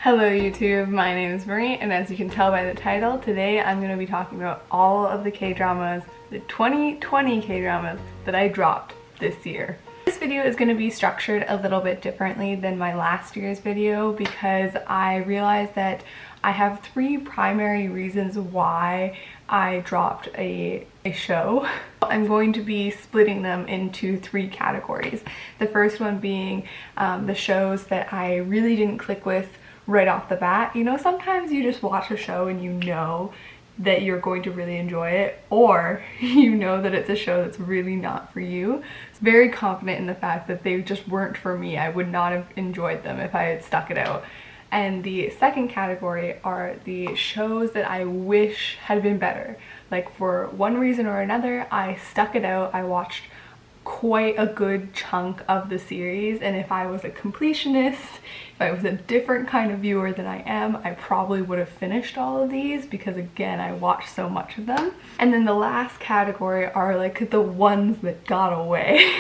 Hello YouTube, my name is Marie, and as you can tell by the title, today I'm going to be talking about all of the K-dramas, the 2020 K-dramas that I dropped this year. This video is going to be structured a little bit differently than my last year's video because I realized that I have three primary reasons why I dropped a show. I'm going to be splitting them into three categories. The first one being the shows that I really didn't click with right off the bat. You know, sometimes you just watch a show and you know that you're going to really enjoy it, or you know that it's a show that's really not for you. I'm very confident in the fact that they just weren't for me. I would not have enjoyed them if I had stuck it out. And the second category are the shows that I wish had been better. Like, for one reason or another, I stuck it out. I watched quite a good chunk of the series, and if I was a completionist, if I was a different kind of viewer than I am, I probably would have finished all of these because, again, I watched so much of them. And then the last category are like the ones that got away.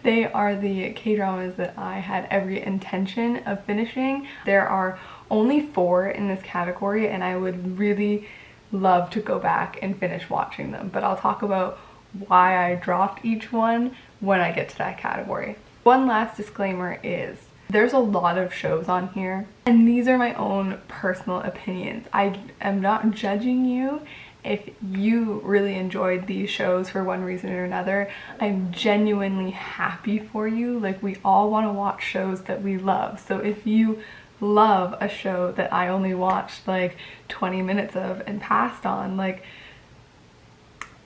They are the K-dramas that I had every intention of finishing. There are only 4 in this category, and I would really love to go back and finish watching them, but I'll talk about why I dropped each one when I get to that category. One last disclaimer is there's a lot of shows on here, and these are my own personal opinions. I am not judging you if you really enjoyed these shows for one reason or another. I'm genuinely happy for you. Like, we all want to watch shows that we love. So if you love a show that I only watched like 20 minutes of and passed on, like,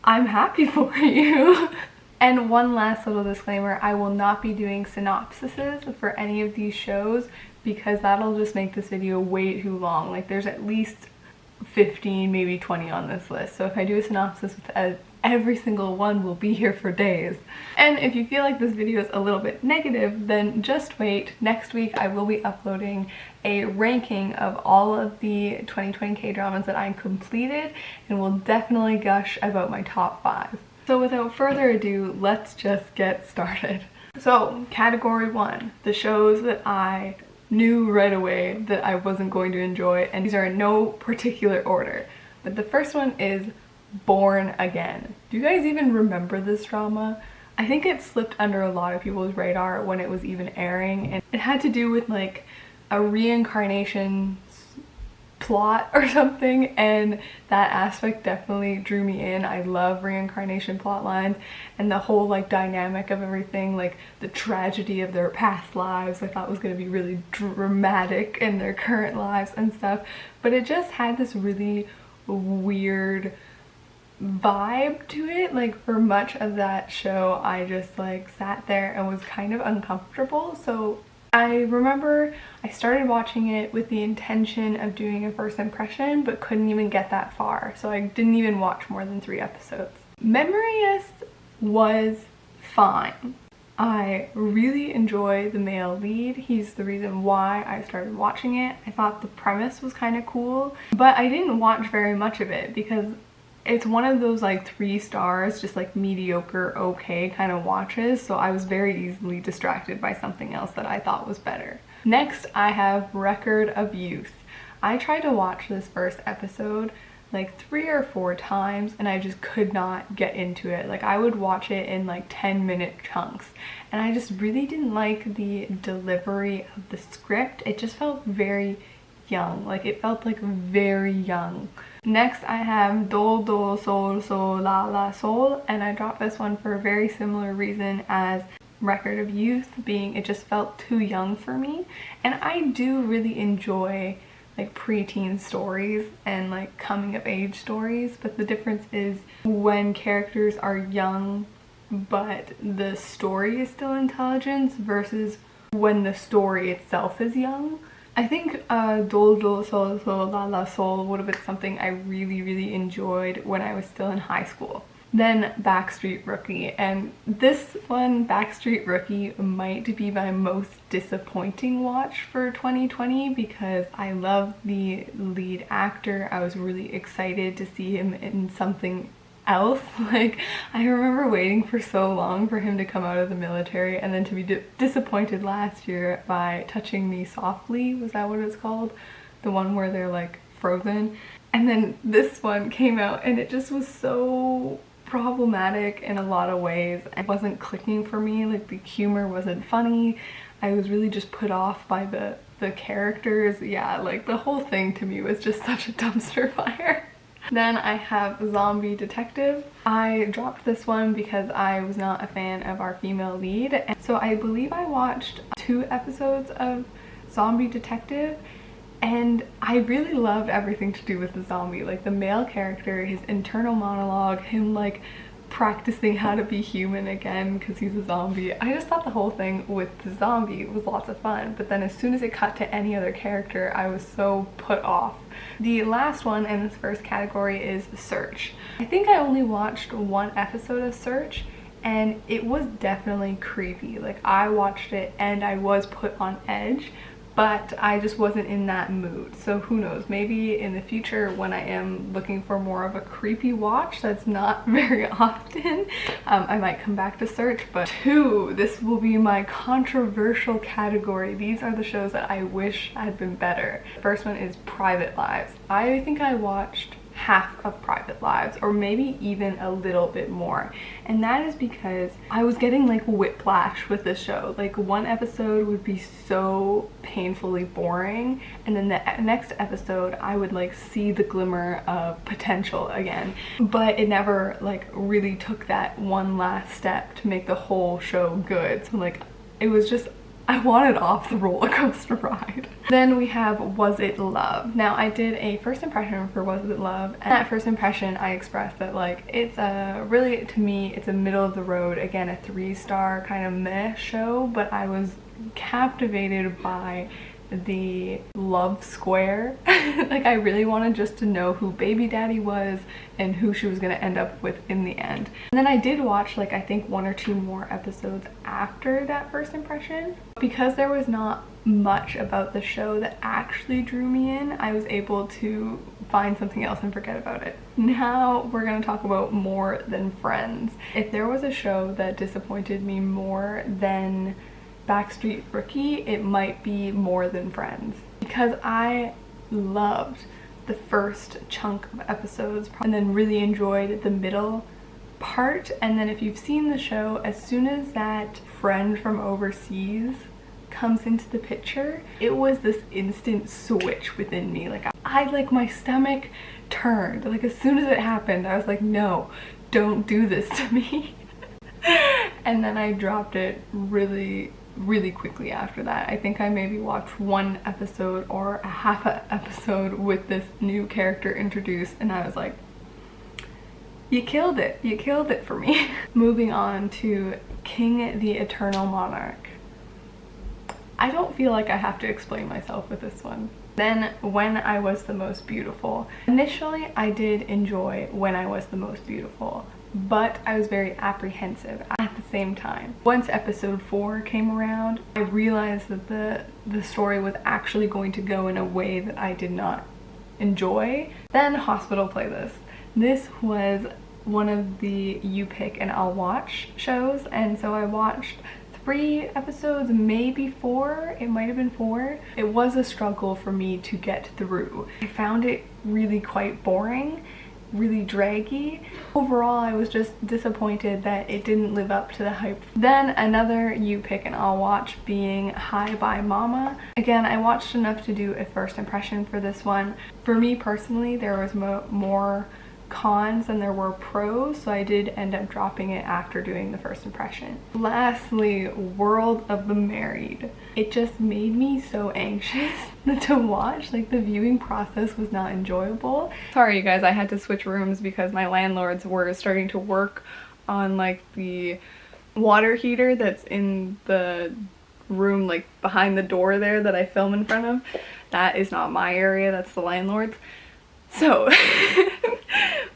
I'm happy for you. And one last little disclaimer, I will not be doing synopsises for any of these shows because that'll just make this video way too long. Like, there's at least 15, maybe 20 on this list. So if I do a synopsis with every single one, we'll be here for days. And if you feel like this video is a little bit negative, then just wait. Next week I will be uploading a ranking of all of the 2020 K-dramas that I completed, and we'll definitely gush about my top 5. So without further ado, let's just get started. So category 1, the shows that I knew right away that I wasn't going to enjoy, and these are in no particular order. But the first one is Born Again. Do you guys even remember this drama? I think it slipped under a lot of people's radar when it was even airing, and it had to do with like a reincarnation plot or something, and that aspect definitely drew me in. I love reincarnation plot lines and the whole like dynamic of everything, like the tragedy of their past lives. I thought was going to be really dramatic in their current lives and stuff, but it just had this really weird vibe to it. Like, for much of that show I just like sat there and was kind of uncomfortable. So I remember I started watching it with the intention of doing a first impression, but couldn't even get that far, so I didn't even watch more than 3 episodes. Memoryist was fine. I really enjoy the male lead. He's the reason why I started watching it. I thought the premise was kind of cool, but I didn't watch very much of it because it's one of those like 3 stars, just like mediocre, okay kind of watches, so I was very easily distracted by something else that I thought was better. Next, I have Record of Youth. I tried to watch this first episode like 3 or 4 times and I just could not get into it. Like, I would watch it in like 10-minute chunks, and I just really didn't like the delivery of the script. It just felt very young. Like, it felt like very young. Next, I have Do Do Sol Sol La La Sol, and I dropped this one for a very similar reason as Record of Youth, being it just felt too young for me. And I do really enjoy like preteen stories and like coming of age stories, but the difference is when characters are young but the story is still intelligent versus when the story itself is young. I think Do Do Sol Sol La La Sol would have been something I really enjoyed when I was still in high school. Then Backstreet Rookie, and this one, Backstreet Rookie, might be my most disappointing watch for 2020 because I love the lead actor. I was really excited to see him in something else. Like, I remember waiting for so long for him to come out of the military and then to be disappointed last year by Touching Me Softly. Was that what it's called? The one where they're like frozen. And then this one came out and it just was so problematic in a lot of ways. It wasn't clicking for me, like the humor wasn't funny. I was really just put off by the characters. Yeah, like the whole thing to me was just such a dumpster fire. Then I have Zombie Detective. I dropped this one because I was not a fan of our female lead. And so I believe I watched 2 episodes of Zombie Detective and I really loved everything to do with the zombie. Like the male character, his internal monologue, him like practicing how to be human again because he's a zombie. I just thought the whole thing with the zombie was lots of fun, but then as soon as it cut to any other character, I was so put off. The last one in this first category is Search. I think I only watched 1 episode of Search and it was definitely creepy. Like I watched it and I was put on edge, but I just wasn't in that mood. So who knows, maybe in the future when I am looking for more of a creepy watch that's not very often, I might come back to Search. But 2, this will be my controversial category. These are the shows that I wish had been better. The first one is Private Lives. I think I watched half of Private Lives, or maybe even a little bit more, and that is because I was getting like whiplash with this show. Like 1 episode would be so painfully boring and then the next episode I would like see the glimmer of potential again, but it never like really took that one last step to make the whole show good. So like it was just, I wanted off the roller coaster ride. Then we have Was It Love. Now I did a first impression for Was It Love, and that first impression I expressed that like it's a really, to me, it's a middle of the road, again a 3-star kind of meh show, but I was captivated by the love square. Like I really wanted just to know who baby daddy was and who she was gonna end up with in the end. And then I did watch like I think 1 or 2 more episodes after that first impression. Because there was not much about the show that actually drew me in, I was able to find something else and forget about it. Now we're gonna talk about More Than Friends. If there was a show that disappointed me more than Backstreet Rookie, it might be More Than Friends, because I loved the first chunk of episodes and then really enjoyed the middle part. And then if you've seen the show, as soon as that friend from overseas comes into the picture, it was this instant switch within me. Like I like my stomach turned. Like as soon as it happened, I was like, no, don't do this to me. And then I dropped it really quickly after that. I think I maybe watched 1 episode or a half a episode with this new character introduced and I was like, you killed it for me. Moving on to King the Eternal Monarch. I don't feel like I have to explain myself with this one. Then When I Was the Most Beautiful. Initially I did enjoy When I Was the Most Beautiful, but I was very apprehensive at the same time. Once episode 4 came around, I realized that the story was actually going to go in a way that I did not enjoy. Then Hospital Playlist. This was one of the You Pick and I'll Watch shows, and so I watched 3 episodes, maybe 4, it might have been 4. It was a struggle for me to get through. I found it really quite boring, really draggy. Overall, I was just disappointed that it didn't live up to the hype. Then another You Pick and I'll Watch being Hi Bye Mama. Again, I watched enough to do a first impression for this one. For me personally, there was more cons than there were pros, so I did end up dropping it after doing the first impression. Lastly, World of the Married. It just made me so anxious to watch. Like the viewing process was not enjoyable. Sorry you guys, I had to switch rooms because my landlords were starting to work on like the water heater that's in the room like behind the door there that I film in front of. That is not my area, that's the landlord's. So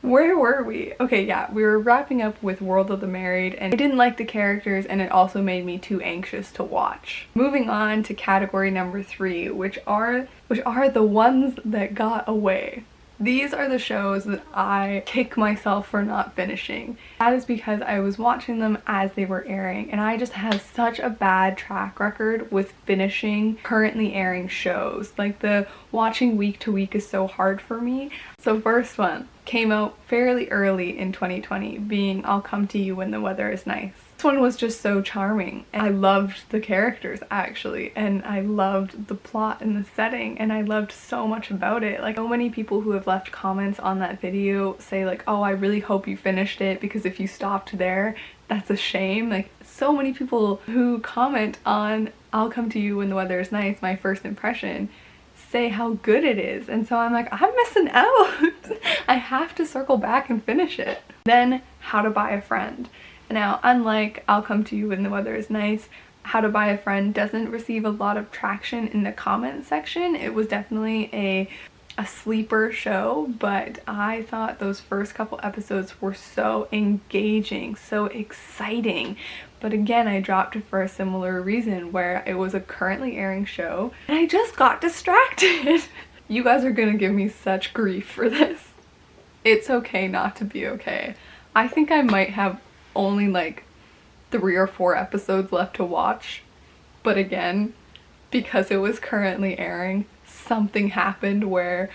where were we? Okay, yeah, we were wrapping up with World of the Married, and I didn't like the characters and it also made me too anxious to watch. Moving on to category number 3, which are the ones that got away. These are the shows that I kick myself for not finishing. That is because I was watching them as they were airing, and I just have such a bad track record with finishing currently airing shows. Like, the watching week to week is so hard for me. So first one came out fairly early in 2020, being I'll Come to You When the Weather is Nice. This one was just so charming, and I loved the characters actually, and I loved the plot and the setting, and I loved so much about it. Like, so many people who have left comments on that video say like, oh, I really hope you finished it, because if you stopped there, that's a shame. Like, so many people who comment on I'll Come to You When the Weather is Nice, my first impression, say how good it is, and so I'm like, I'm missing out. I have to circle back and finish it. Then How to Buy a Friend. Now, unlike I'll Come to You When the Weather is Nice, How to Buy a Friend doesn't receive a lot of traction in the comment section. It was definitely a sleeper show, but I thought those first couple episodes were so engaging, so exciting. But again, I dropped it for a similar reason, where it was a currently airing show and I just got distracted. You guys are gonna give me such grief for this. It's okay not to be okay. I think I might have only like 3 or 4 episodes left to watch, but again, because it was currently airing, something happened where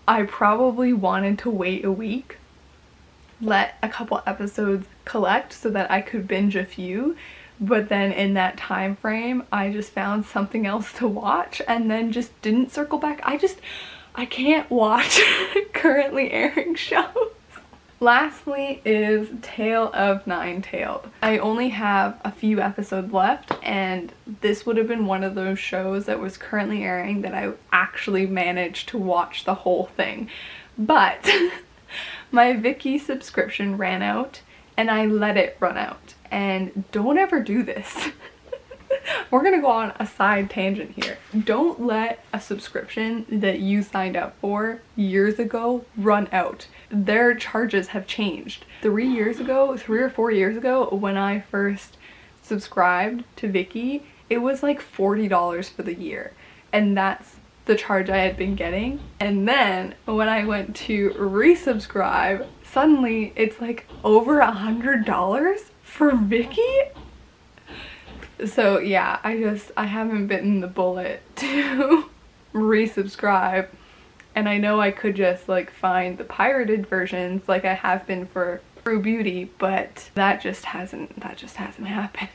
I probably wanted to wait a week, let a couple episodes collect so that I could binge a few, but then in that time frame I just found something else to watch and then just didn't circle back. I can't watch currently airing shows. Lastly is Tale of Nine-Tailed. I only have a few episodes left, and this would have been one of those shows that was currently airing that I actually managed to watch the whole thing. But my Viki subscription ran out and I let it run out. And don't ever do this. We're gonna go on a side tangent here. Don't let a subscription that you signed up for years ago run out. Their charges have changed. 3 or 4 years ago, when I first subscribed to Viki, it was like $40 for the year. And that's the charge I had been getting. And then when I went to resubscribe, suddenly it's like over $100 for Viki. So yeah, I haven't bitten the bullet to resubscribe, and I know I could just like find the pirated versions like I have been for True Beauty, but that just hasn't happened.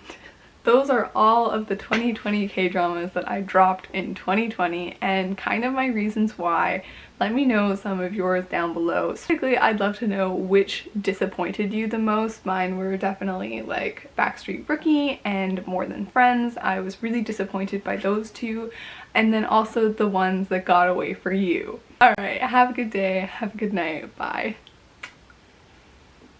Those are all of the 2020 K-dramas that I dropped in 2020, and kind of my reasons why. Let me know some of yours down below. Specifically, I'd love to know which disappointed you the most. Mine were definitely like Backstreet Rookie and More Than Friends. I was really disappointed by those two. And then also the ones that got away for you. Alright, have a good day, have a good night, bye.